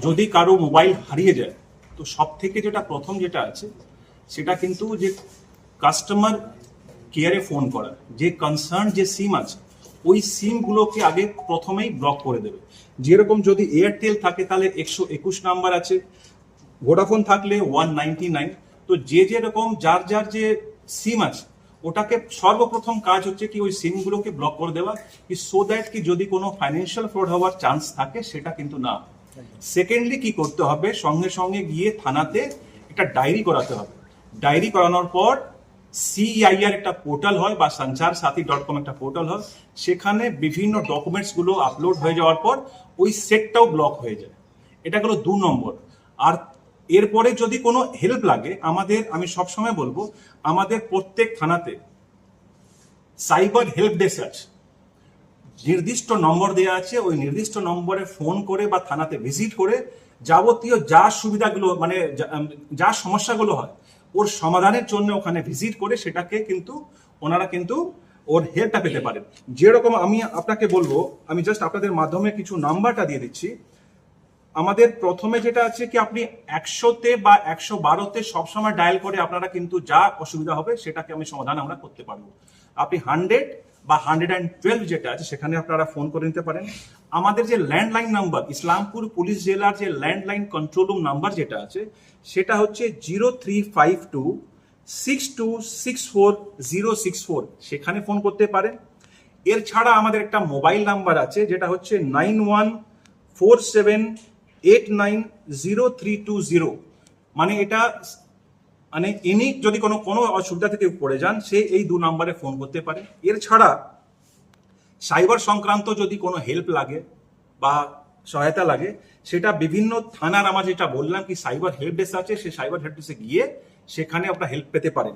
যদি কারো মোবাইল হারিয়ে যায় তো সব থেকে যেটা প্রথম যেটা আছে সেটা কিন্তু যে কাস্টমার কেয়ারে ফোন করা, যে কনসার্ন যে সিম আছে ওই সিমগুলোকে আগে প্রথমেই ব্লক করে দেবে। যেরকম যদি এয়ারটেল থাকে তাহলে 121 নাম্বার আছে, ভোডাফোন থাকলে 199। তো যে যেরকম যার যার যে সিম আছে ওটাকে সর্বপ্রথম কাজ হচ্ছে কি ওই সিমগুলোকে ব্লক করে দেওয়া, কি সো দ্যাট কি যদি কোনো ফাইন্যান্সিয়াল ফ্রড হওয়ার চান্স থাকে সেটা কিন্তু না। সেকেন্ডলি কি করতে হবে, সঙ্গে সঙ্গে গিয়ে থানাতে একটা ডায়েরি করাতে হবে। ডায়েরি করানোর পর সিআইআর একটা পোর্টাল হয় বা sanchar-sathi.com একটা পোর্টাল হয়, সেখানে বিভিন্ন ডকুমেন্টস গুলো আপলোড হয়ে যাওয়ার পর ওই সেটটাও ব্লক হয়ে যায়। এটা হলো 2 নম্বর। আর এরপরে যদি কোনো হেল্প লাগে আমি সবসময় বলবো আমাদের প্রত্যেক থানাতে সাইবার হেল্প ডেস্ক আছে, নির্দিষ্ট নম্বর দেওয়া আছে। ওই নির্দিষ্ট নম্বরে ফোন করে বা থানাতে ভিজিট করে যাবতীয় যা সুবিধাগুলো মানে যা সমস্যাগুলো হয় ওর সমাধানের জন্য ওখানে ভিজিট করে সেটাকে কিন্তু ওনারা কিন্তু ওর হেল্পটা পেতে পারেন। যেরকম আমি আপনাকে বলবো, আমি জাস্ট আপনাদের মাধ্যমে কিছু নাম্বারটা দিয়ে দিচ্ছি। আমাদের প্রথমে যেটা আছে কি আপনি 100-তে বা 112-তে সবসময় ডায়াল করে আপনারা কিন্তু যা অসুবিধা হবে সেটাকে আমি সমাধান আমরা করতে পারবো। আপনি 100 বা 112 যেটা আছে সেখানে আপনারা ফোন করে নিতে পারেন। আমাদের যে ল্যান্ডলাইন নাম্বার, ইসলামপুর পুলিশ জেলার যে ল্যান্ডলাইন কন্ট্রোল রুম নাম্বার যেটা আছে সেটা হচ্ছে 035262646064, সেখানে ফোন করতে পারেন। এর ছাড়া আমাদের একটা মোবাইল নাম্বার আছে যেটা হচ্ছে 9147890320। মানে এটা মানে ইনি যদি কোনো অসুবিধা থেকে পড়ে যান সে এই 2 নম্বরে ফোন করতে পারে। এর ছাড়া সাইবার সংক্রান্ত যদি কোনো হেল্প লাগে বা সহায়তা লাগে সেটা বিভিন্ন থানার, আমার যেটা বললাম কি সাইবার হেল্প ডেস্ক আছে, সেই সাইবার হেল্প ডেস্কে গিয়ে সেখানে আপনারা হেল্প পেতে পারেন।